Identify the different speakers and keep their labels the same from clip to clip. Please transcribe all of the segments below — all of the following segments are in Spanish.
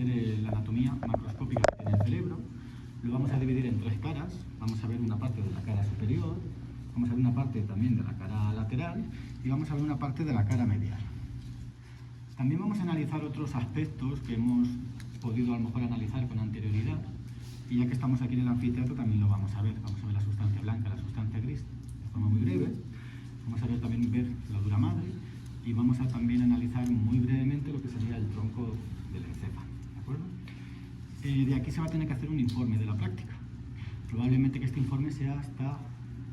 Speaker 1: ser la anatomía macroscópica que tiene el cerebro. Lo vamos a dividir en 3 caras. Vamos a ver una parte de la cara superior, vamos a ver una parte también de la cara lateral y vamos a ver una parte de la cara medial. También vamos a analizar otros aspectos que hemos podido a lo mejor analizar con anterioridad, y ya que estamos aquí en el anfiteatro también lo vamos a ver. Vamos a ver la sustancia blanca, la sustancia gris, de forma muy breve. Vamos a ver también la dura madre y vamos a también analizar muy brevemente lo que sería el tronco del encéfalo, ¿de acuerdo? De aquí se va a tener que hacer un informe de la práctica. Probablemente que este informe sea hasta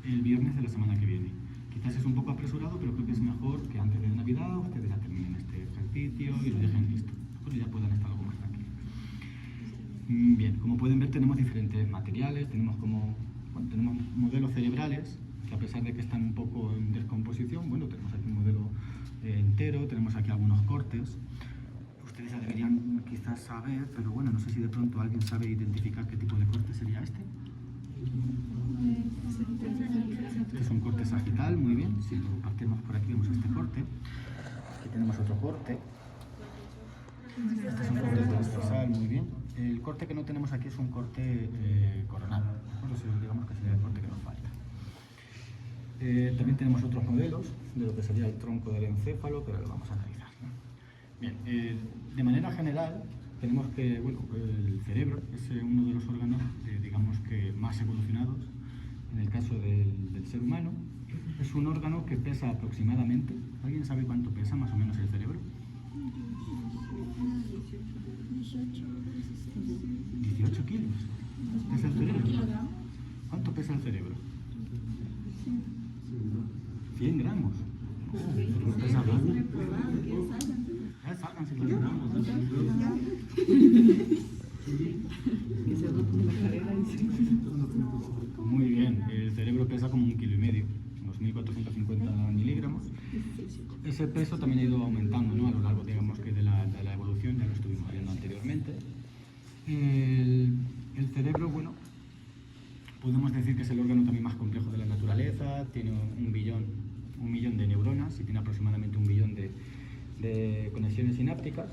Speaker 1: el viernes de la semana que viene. Quizás es un poco apresurado, pero creo que es mejor que antes de Navidad ustedes ya terminen este ejercicio y lo dejen listo, ¿de ya puedan estar algo más tranquilos. Bien, como pueden ver tenemos diferentes materiales, tenemos modelos cerebrales, que a pesar de que están un poco en descomposición, bueno, tenemos aquí un modelo entero, tenemos aquí algunos cortes. Ustedes ya deberían quizás saber, pero bueno, no sé si de pronto alguien sabe identificar qué tipo de corte sería este. Es un corte sagital, muy bien. Si lo partimos por aquí vemos este corte. Aquí tenemos otro corte. Este es un corte transversal, muy bien. El corte que no tenemos aquí es un corte coronal, ¿de acuerdo? Digamos que sería el corte que nos falta. También tenemos otros modelos de lo que sería el tronco del encéfalo, pero lo vamos a analizar, ¿no? Bien, de manera general, tenemos que, bueno, el cerebro es uno de los órganos, digamos que más evolucionados en el caso del ser humano. Es un órgano que pesa aproximadamente, ¿alguien sabe cuánto pesa más o menos el cerebro? 18 kilos. ¿Pesa el cerebro? ¿Cuánto pesa el cerebro? 100 gramos. Pero pesa más. Ya sálganse los gramos. Muy bien, el cerebro pesa como 1,5 kilos, unos 1.450 miligramos. Ese peso también ha ido aumentando, ¿no? A lo largo, digamos, que de la evolución, ya lo estuvimos viendo anteriormente. El cerebro, bueno, podemos decir que es el órgano también más complejo de la naturaleza, tiene un millón de neuronas y tiene aproximadamente 1 billón de conexiones sinápticas.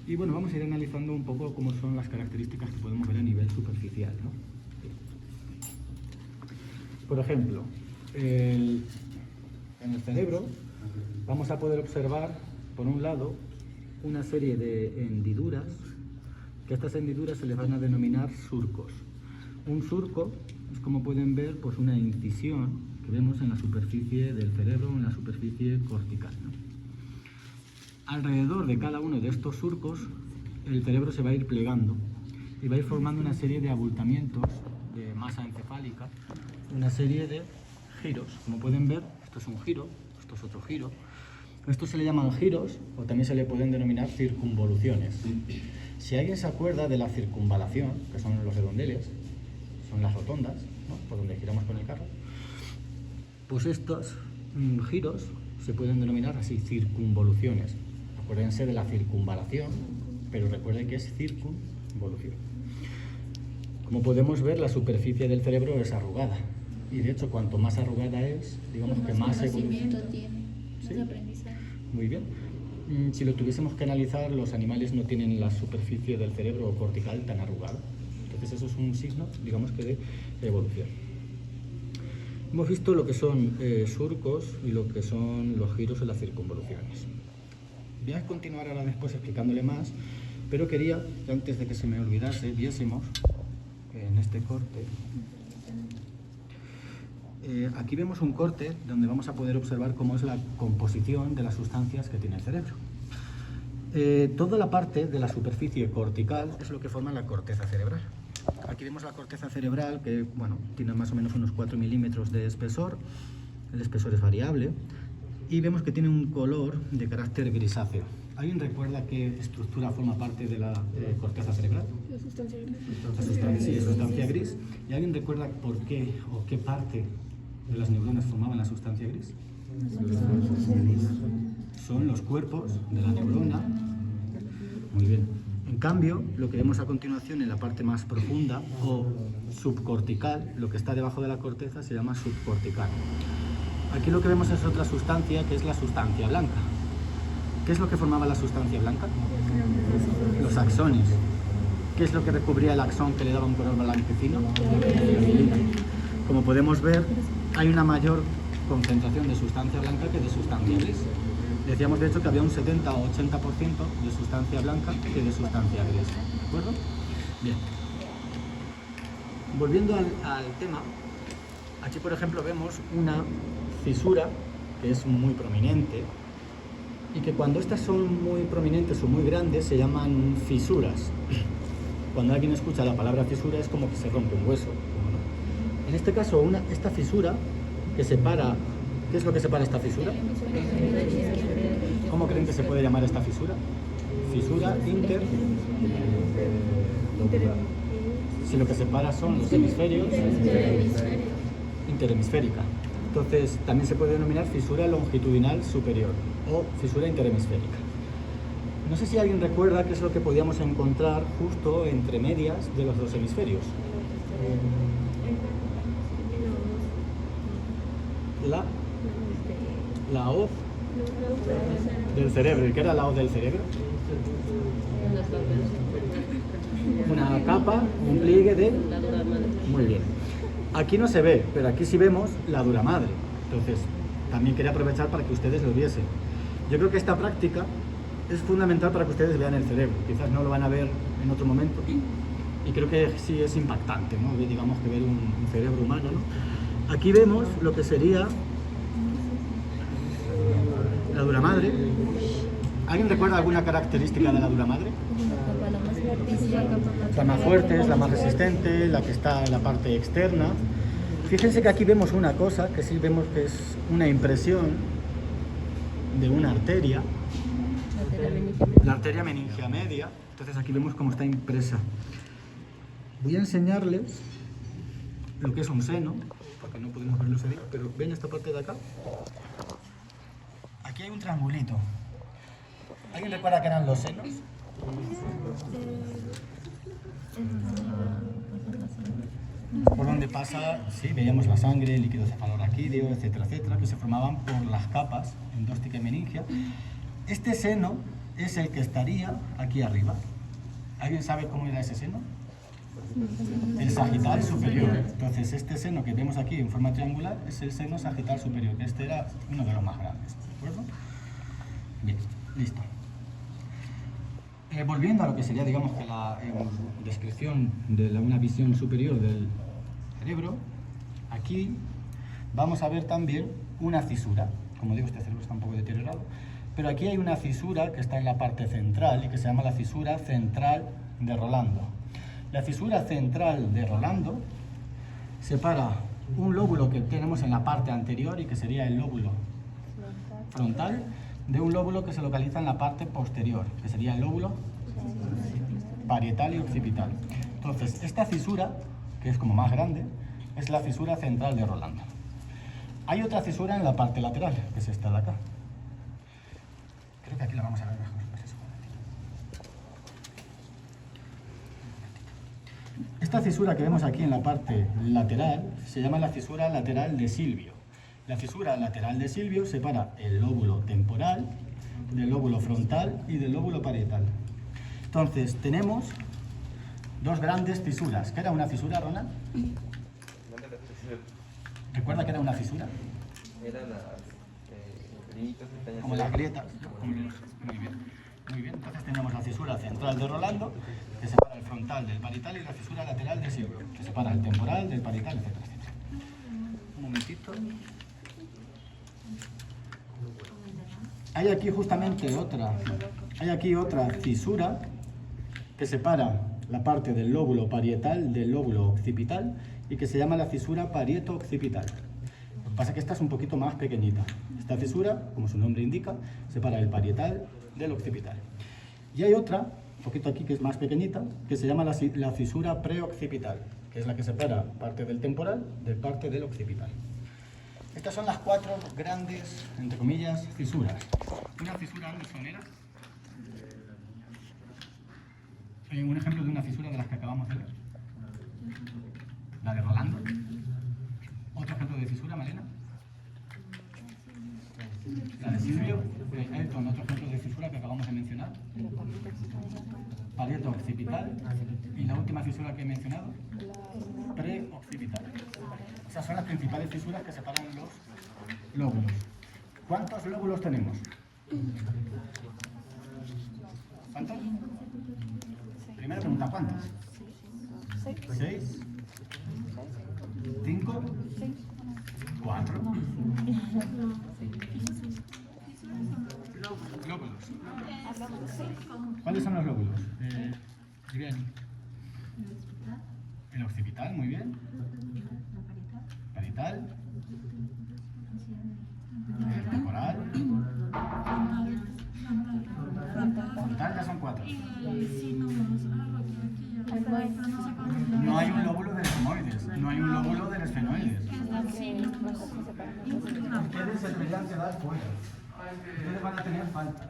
Speaker 1: Y bueno, vamos a ir analizando un poco cómo son las características que podemos ver a nivel superficial, ¿no? Por ejemplo, en el cerebro vamos a poder observar, por un lado, una serie de hendiduras, que a estas hendiduras se les van a denominar surcos. Un surco es, como pueden ver, pues una incisión que vemos en la superficie del cerebro, en la superficie cortical, ¿no? Alrededor de cada uno de estos surcos, el cerebro se va a ir plegando y va a ir formando una serie de abultamientos de masa encefálica, una serie de giros. Como pueden ver, esto es un giro, esto es otro giro. Estos se le llaman giros o también se le pueden denominar circunvoluciones. Si alguien se acuerda de la circunvalación, que son los redondeles, son las rotondas, ¿no? Por donde giramos con el carro, pues estos giros se pueden denominar así, circunvoluciones. Acuérdense de la circunvalación, pero recuerden que es circunvolución. Como podemos ver, la superficie del cerebro es arrugada. Y de hecho, cuanto más arrugada es, digamos que más evolución
Speaker 2: tiene,
Speaker 1: ¿sí?
Speaker 2: más aprendizaje.
Speaker 1: Muy bien. Si lo tuviésemos que analizar, los animales no tienen la superficie del cerebro cortical tan arrugada. Entonces eso es un signo, digamos que de evolución. Hemos visto lo que son surcos y lo que son los giros o las circunvoluciones. Voy a continuar ahora después explicándole más, pero quería, antes de que se me olvidase, viésemos en este corte. Aquí vemos un corte donde vamos a poder observar cómo es la composición de las sustancias que tiene el cerebro. Toda la parte de la superficie cortical es lo que forma la corteza cerebral. Aquí vemos la corteza cerebral que, bueno, tiene más o menos unos 4 milímetros de espesor. El espesor es variable y vemos que tiene un color de carácter grisáceo. ¿Alguien recuerda qué estructura forma parte de la corteza cerebral?
Speaker 2: La sustancia gris.
Speaker 1: Sí, la sustancia gris. ¿Y alguien recuerda por qué o qué parte de las neuronas formaban la sustancia gris? Son los cuerpos de la neurona. Muy bien. En cambio, lo que vemos a continuación en la parte más profunda o subcortical, lo que está debajo de la corteza se llama subcortical. Aquí lo que vemos es otra sustancia que es la sustancia blanca. ¿Qué es lo que formaba la sustancia blanca? Los axones. ¿Qué es lo que recubría el axón que le daba un color blanquecino? La mielina. Como podemos ver, hay una mayor concentración de sustancia blanca que de sustancia gris. Decíamos de hecho que había un 70 o 80% de sustancia blanca que de sustancia gris. ¿De acuerdo? Bien. Volviendo al tema, aquí por ejemplo vemos una fisura que es muy prominente y que cuando estas son muy prominentes o muy grandes se llaman fisuras. Cuando alguien escucha la palabra fisura es como que se rompe un hueso. En este caso, esta fisura que separa, ¿qué es lo que separa esta fisura? ¿Cómo creen que se puede llamar esta fisura? Fisura si lo que separa son los hemisferios, interhemisférica. Entonces, también se puede denominar fisura longitudinal superior o fisura interhemisférica. No sé si alguien recuerda qué es lo que podíamos encontrar justo entre medias de los dos hemisferios. La hoz del cerebro. ¿Y qué era la hoz del cerebro? Una capa, un pliegue de... Muy bien. Aquí no se ve, pero aquí sí vemos la dura madre. Entonces, también quería aprovechar para que ustedes lo viesen. Yo creo que esta práctica es fundamental para que ustedes vean el cerebro. Quizás no lo van a ver en otro momento. Y creo que sí es impactante, ¿no? Digamos que ver un cerebro humano, ¿no? Aquí vemos lo que sería la dura madre. ¿Alguien recuerda alguna característica de la dura madre? La más fuerte, es la más resistente, la que está en la parte externa. Fíjense que aquí vemos una cosa, que sí vemos que es una impresión de una arteria, la arteria meningia media. Entonces aquí vemos cómo está impresa. Voy a enseñarles lo que es un seno, porque no podemos verlo ese día, pero ven esta parte de acá. Aquí hay un triangulito. ¿Alguien recuerda qué eran los senos? Por donde pasa, sí, veíamos la sangre, el líquido cefalorraquídeo, etcétera, etcétera, que se formaban por las capas endóstica y meningia. Este seno es el que estaría aquí arriba. ¿Alguien sabe cómo era ese seno? El sagital superior. Entonces, este seno que vemos aquí en forma triangular es el seno sagital superior, que este era uno de los más grandes. ¿De acuerdo? Bien, listo. Volviendo a lo que sería, digamos, que la descripción de una visión superior del cerebro, aquí vamos a ver también una fisura. Como digo, este cerebro está un poco deteriorado, pero aquí hay una fisura que está en la parte central y que se llama la fisura central de Rolando. La fisura central de Rolando separa un lóbulo que tenemos en la parte anterior y que sería el lóbulo frontal, de un lóbulo que se localiza en la parte posterior, que sería el lóbulo parietal y occipital. Entonces, esta fisura, que es como más grande, es la fisura central de Rolando. Hay otra fisura en la parte lateral, que es esta de acá. Creo que aquí la vamos a ver mejor. Esta fisura que vemos aquí en la parte lateral se llama la fisura lateral de Silvio. La fisura lateral de Silvio separa el lóbulo temporal del lóbulo frontal y del lóbulo parietal. Entonces, tenemos dos grandes fisuras. ¿Qué era una fisura, Ronald? ¿Recuerda que era una fisura?
Speaker 2: Eran las grietas que están
Speaker 1: como las grietas. Muy bien. Muy bien. Entonces tenemos la fisura central de Rolando, que separa el frontal del parietal, y la fisura lateral de Silvio, que separa el temporal del parietal, etcétera, etcétera. Un momentito. Hay aquí justamente otra fisura que separa la parte del lóbulo parietal del lóbulo occipital y que se llama la fisura parieto-occipital. Lo que pasa es que esta es un poquito más pequeñita. Esta fisura, como su nombre indica, separa el parietal del occipital. Y hay otra, un poquito aquí, que es más pequeñita, que se llama la fisura preoccipital, que es la que separa parte del temporal de parte del occipital. Estas son las cuatro grandes, entre comillas, fisuras. Una fisura andersonera. Un ejemplo de una fisura de las que acabamos de ver. La de Rolando. Otro ejemplo de fisura, Malena. La de Silvio. Elton, otro ejemplo de fisura. Parieto occipital. Y la última fisura que he mencionado, preoccipital. Esas son las principales fisuras que separan los lóbulos. ¿Cuántos lóbulos tenemos? ¿Cuántos? Primera pregunta, ¿cuántos? 6. 5. 4. Lóbulos. ¿Cuáles son los lóbulos? El occipital, muy bien. Parietal. El temporal. Frontal ya son 4. No hay un lóbulo de esfenoides. No hay un lóbulo de esfenoides. Ustedes el brillante da fuera. Ustedes van a tener falta.